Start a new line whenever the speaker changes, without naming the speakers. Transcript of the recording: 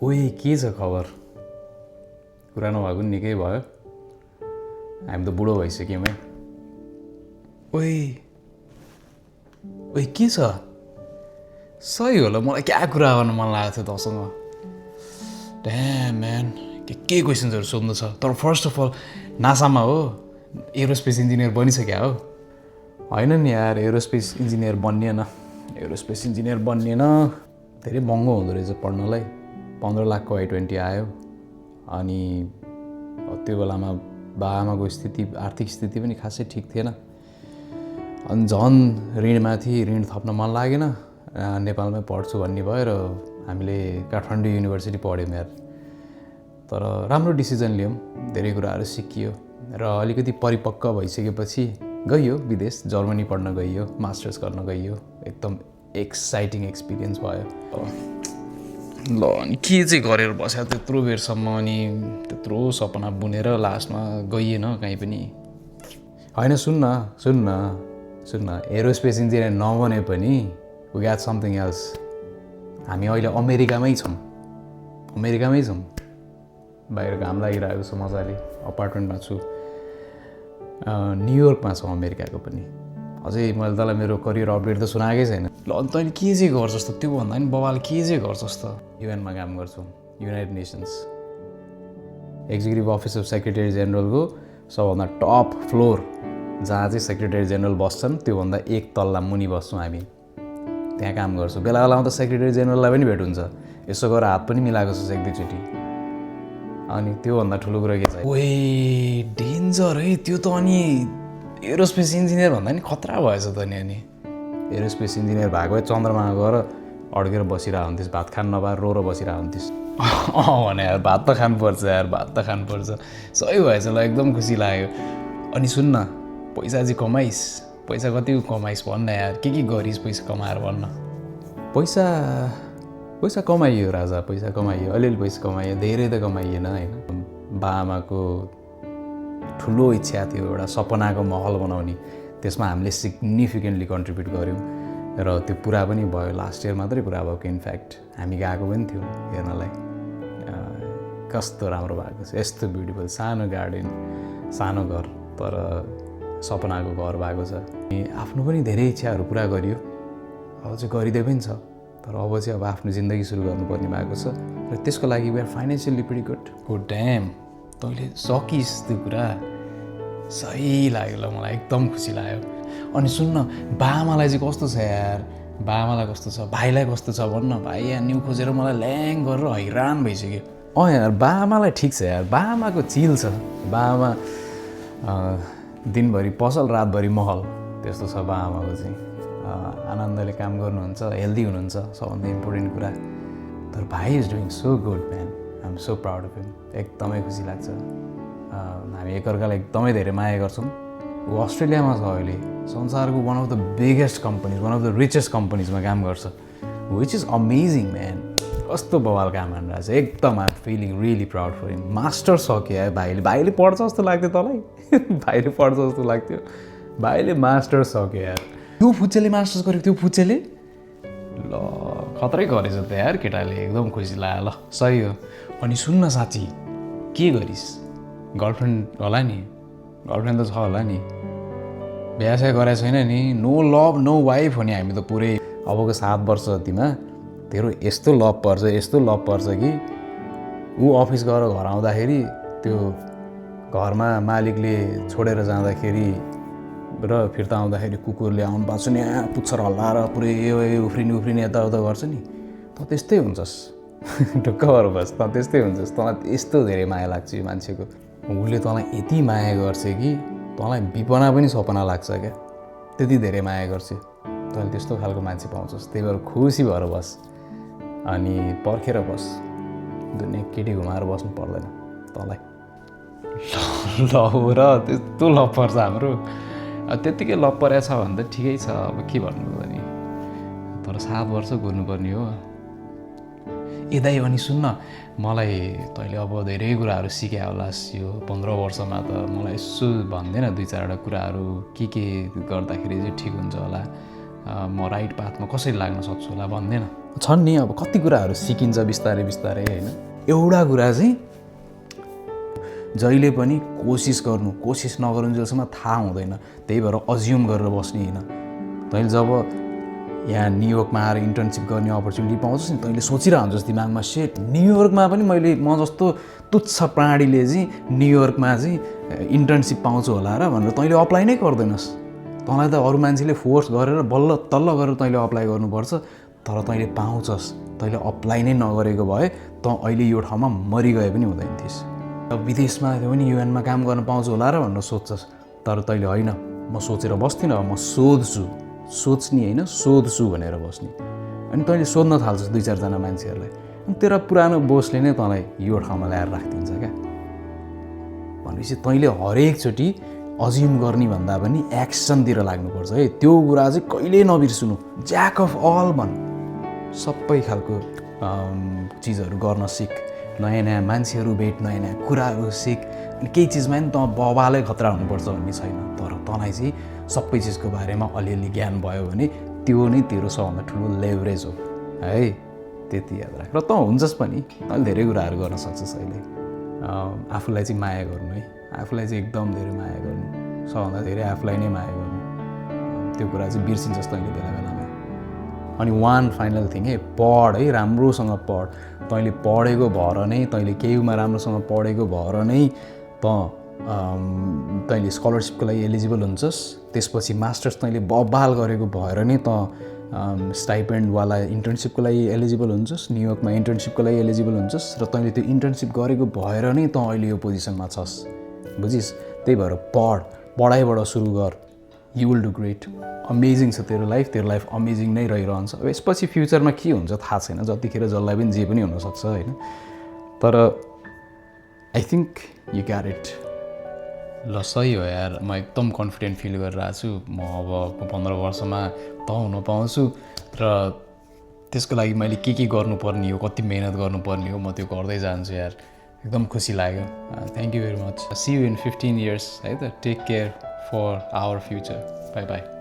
ओए के छ खबर? कुरा नभएको नि निकै भयो। हामी त बुढो भइसक्यौँ है। ओए ओए के छ? सही होला, मलाई क्या कुरा गर्न मन लागेको थियो तँसँग। ड्याम म्यान, के क्वेसन्सहरू सोध्नु छ। तर फर्स्ट अफ अल नासामा हो, एरोस्पेस इन्जिनियर बनिसक्यो हो? होइन नि यार, एरोस्पेस इन्जिनियर बनिएन। एरोस्पेस इन्जिनियर बनिएन, धेरै महँगो हुँदो रहेछ पढ्नलाई। 15 लाखको I-20 आयो। अनि त्यो बेलामा बाबाआमाको स्थिति, आर्थिक स्थिति पनि खासै ठिक थिएन। अनि झन् ऋणमाथि ऋण थप्न मन लागेन। नेपालमै पढ्छु भन्ने भयो र हामीले काठमाडौँ युनिभर्सिटी पढ्यौँ यार। तर राम्रो डिसिजन लियौँ, धेरै कुराहरू सिकियो र अलिकति परिपक्व भइसकेपछि गइयो विदेश, जर्मनी पढ्न गइयो, मास्टर्स गर्न गइयो। एकदम एक्साइटिङ एक्सपिरियन्स भयो। ल अनि के चाहिँ गरेर बस्यो त्यत्रो बेरसम्म, अनि त्यत्रो सपना बुनेर लास्टमा गइएन कहीँ पनि। होइन सुन्न, एरोस्पेस इन्जिनियर नबने पनि वी ग्याट समथिङ एल्स। हामी अहिले अमेरिकामै छौँ। बाहिर घाम लागिरहेको छ मजाले, अपार्टमेन्टमा छु। न्युयोर्कमा छौँ अमेरिकाको पनि। अझै मैले तँलाई मेरो करियर अपडेट त सुनाएकै छैन। ल अनि तैँले के चाहिँ गर्छस् त? त्योभन्दा पनि बबाल के चाहिँ गर्छस् त? युएनमा काम गर्छु, United Nations executive office of secretary जेनरलको सबभन्दा टप फ्लोर, जहाँ चाहिँ सेक्रेटरी जेनरल बस्छन् त्योभन्दा एक तल्ला मुनि बस्छौँ हामी। त्यहाँ काम गर्छु। बेला बेलामा त सेक्रेटरी जेनरललाई पनि भेट हुन्छ। यसो गरेर हात पनि मिलाएको छ एक दुईचोटि। अनि त्योभन्दा ठुलो कुरा के छ? ओए डेन्जर है त्यो त। अनि एरोस्पेस इन्जिनियर भन्दा नि खतरा भएछ त नि। अनि एरोस्पेस इन्जिनियर भएको भए चन्द्रमामा गएर अड्केर बसिरहेको हुन्थिस्, भात खान नपाएर रोएर बसिरहेको हुन्थिस्। भने यार भात त खानुपर्छ यार, भात त खानुपर्छ। सही भएछ ल, एकदम खुसी लाग्यो। अनि सुन्न, पैसा चाहिँ कमाइस्। पैसा कति कमाइस् भन्न यार, के गरिस् पैसा कमाएर भन्न। पैसा कमाइयो राजा, पैसा कमाइयो, अलिअलि पैसा कमाइयो, धेरै त कमाइएन होइन। बाआमाको ठुलो इच्छा थियो एउटा सपनाको महल बनाउने, त्यसमा हामीले सिग्निफिकेन्टली कन्ट्रिब्युट गऱ्यौँ र त्यो पुरा पनि भयो। लास्ट इयर मात्रै पुरा भएको। इनफ्याक्ट हामी गएको पनि थियौँ हेर्नलाई। कस्तो राम्रो भएको छ, यस्तो ब्युटिफुल सानो गार्डन, सानो घर, तर सपनाको घर भएको छ। आफ्नो पनि धेरै इच्छाहरू पुरा गरियो, अब चाहिँ गरिँदै पनि छ। तर अब चाहिँ आफ्नो जिन्दगी सुरु गर्नुपर्ने भएको छ र त्यसको लागि we are financially pretty good. हो ड्याम, तैँले सकिस् त्यो कुरा। सही लाग्यो ल, मलाई एकदम खुसी लाग्यो। अनि सुन्न, बाआमालाई चाहिँ कस्तो छ यार? बाआमालाई कस्तो छ, भाइलाई कस्तो छ भन्न। भाइ यहाँ न्यु खोजेर मलाई ल्याङ गरेर हैरान भइसक्यो। यार बाआमालाई ठिक छ यार, बाआमाको चिल छ। बाआमा दिनभरि पसल रातभरि महल, त्यस्तो छ बाआमाको चाहिँ। आनन्दले काम गर्नुहुन्छ, हेल्दी हुनुहुन्छ, सबभन्दा इम्पोर्टेन्ट कुरा। तर भाइ is doing so good man, I am so proud of him. एकदमै खुसी लाग्छ। हामी एकअर्कालाई एकदमै धेरै माया गर्छौँ। ऊ अस्ट्रेलियामा छ अहिले, संसारको one of the biggest companies, one of the richest कम्पनीजमा काम गर्छ। Which is amazing man. कस्तो बवाल काम हानिरहेको छ। एकदम I am feeling really proud for him. Master सक्यो है भाइले पढ्छ जस्तो लाग्थ्यो तँलाई? भाइले पढ्छ जस्तो लाग्थ्यो? भाइले मास्टर सक्यो यार। त्यो फुच्चेले मास्टर्स गरेको, त्यो फुच्चेले ल खतरै गरेछ त यार केटाले। एकदम खुसी लाग्यो। ल सही हो। अनि सुन्न साँच्ची, के गरिस्? गर्लफ्रेन्ड होला नि? गर्लफ्रेन्ड त छ होला नि? बिहा गरेको छैन नि? नो लभ नो वाइफ हो नि हामी त पुरै। अबको 7 वर्ष जतिमा तेरो यस्तो लभ पर्छ कि ऊ अफिस गएर घर आउँदाखेरि त्यो घरमा मालिकले छोडेर जाँदाखेरि र फिर्ता आउँदाखेरि कुकुरले आउनु पाएको छ नि, पुच्छर हल्लाएर पुरै उफ्रिने यताउता गर्छ नि, त त्यस्तै हुन्छस्। ढुक्क भएर बस्, त त्यस्तै हुन्छस्। तँलाई यस्तो धेरै माया लाग्छ यो मान्छेको। उसले तँलाई यति माया गर्छ कि तँलाई विपना पनि सपना लाग्छ क्या, त्यति धेरै माया गर्छ। तैँले त्यस्तो खालको मान्छे पाउँछस्। त्यही भएर खुसी भएर बस् अनि पर्खेर बस्। दुनियाँ केटी घुमाएर बस्नु पर्दैन तँलाई। ल र त्यस्तो लभ पर्छ हाम्रो। त्यत्तिकै लभ परेको छ भने त ठिकै छ, अब के भन्नु नि। तर 7 वर्ष घुर्नुपर्ने हो। दाइ अनि सुन्न, मलाई तैँले अब धेरै कुराहरू सिकायो होलास् यो 15 वर्षमा। त मलाई यसो भन्दैन 2-4वटा कुराहरू, के गर्दाखेरि चाहिँ ठिक हुन्छ होला, म राइट पाथमा कसरी लाग्न सक्छु होला भन्दैन? छन् नि अब कति कुराहरू सिकिन्छ बिस्तारै बिस्तारै होइन। एउटा कुरा चाहिँ जहिले पनि कोसिस नगरुन्जेलसम्म थाहा हुँदैन, त्यही भएर अज्युम गरेर बस्ने होइन। तैँले जब यहाँ न्युयोर्कमा आएर इन्टर्नसिप गर्ने अपर्च्युनिटी पाउँछस् नि, तैँले सोचिरह हुन्छस् दिमागमा सेट न्युयोर्कमा पनि मैले म जस्तो तुच्छ प्राणीले चाहिँ न्युयोर्कमा चाहिँ इन्टर्नसिप पाउँछु होला र भनेर तैँले अप्लाई नै गर्दैनस्। तँलाई त अरू मान्छेले फोर्स गरेर बल्ल तल्ल गरेर तैँले अप्लाई गर्नुपर्छ, तर तैँले पाउँछस्। तैँले अप्लाई नै नगरेको भए तँ अहिले यो ठाउँमा मरिगए पनि हुँदैन थिइस्। विदेशमा त्यो पनि युएनमा काम गर्न पाउँछु होला र भनेर सोध्छस्, तर तैँले होइन म सोचेर बस्दिनँ, म सोच्ने होइन सोध्छु भनेर बस्ने। अनि तैँले सोध्न थाल्छस् 2-4 जना मान्छेहरूलाई, अनि तेरो पुरानो बोसले नै तँलाई यो ठाउँमा ल्याएर राखिदिन्छ क्या। भनेपछि तैँले हरेकचोटि अज्युम गर्ने भन्दा पनि एक्सनतिर लाग्नुपर्छ है। त्यो कुरा चाहिँ कहिल्यै नबिर्सनु। ज्याक अफ अल भन्, सबै खालको चिजहरू गर्न सिक, नयाँ नयाँ मान्छेहरू भेट, नयाँ नयाँ कुराहरू सिक। अनि केही चिजमा नि तँ बबालै खतरा हुनुपर्छ भन्ने छैन, तर तँलाई चाहिँ सबै चिजको बारेमा अलिअलि ज्ञान भयो भने त्यो नै तेरो सबभन्दा ठुलो लेभरेज हो है। त्यति याद राख। र तँ हुन्छस् पनि, तैँले धेरै कुराहरू गर्न सक्छस् अहिले। आफूलाई चाहिँ माया गर्नु है, आफूलाई चाहिँ एकदम धेरै माया गर्नु, सबभन्दा धेरै आफूलाई नै माया गर्नु। त्यो कुरा चाहिँ बिर्सिन्छस् तैँले बेला बेलामा। अनि वान फाइनल थिङ है, पढ है, राम्रोसँग पढ। तैँले पढेको भएर नै, तैँले केहीमा राम्रोसँग पढेको भएर नै तैँले स्कलरसिपको लागि एलिजिबल हुन्छस्। त्यसपछि मास्टर्स तैँले बबाल गरेको भएर नै स्टाइपेन्डवाला इन्टर्नसिपको लागि एलिजिबल हुन्छस्, न्युयोर्कमा इन्टर्नसिपको लागि एलिजिबल हुन्छस्, र तैँले त्यो इन्टर्नसिप गरेको भएर नै अहिले यो पोजिसनमा छस्। बुझिस्? त्यही भएर पढाइबाट सुरु गर। You will do great. Amazing छ तेरो लाइफ अमेजिङ नै रहिरहन्छ। अब यसपछि फ्युचरमा के हुन्छ थाहा छैन, जतिखेर जसलाई पनि जे पनि हुनसक्छ होइन, तर I think you get it. ल सही हो यार, म एकदम कन्फिडेन्ट फिल गरिरहेको छु। म अब 15 वर्षमा त हुन पाउँछु, र त्यसको लागि मैले के गर्नुपर्ने हो, कति मेहनत गर्नुपर्ने हो, म त्यो गर्दै जान्छु यार। एकदम खुसी लाग्यो। Thank you very much. See you in 15 years है त। Take care for our future. Bye by.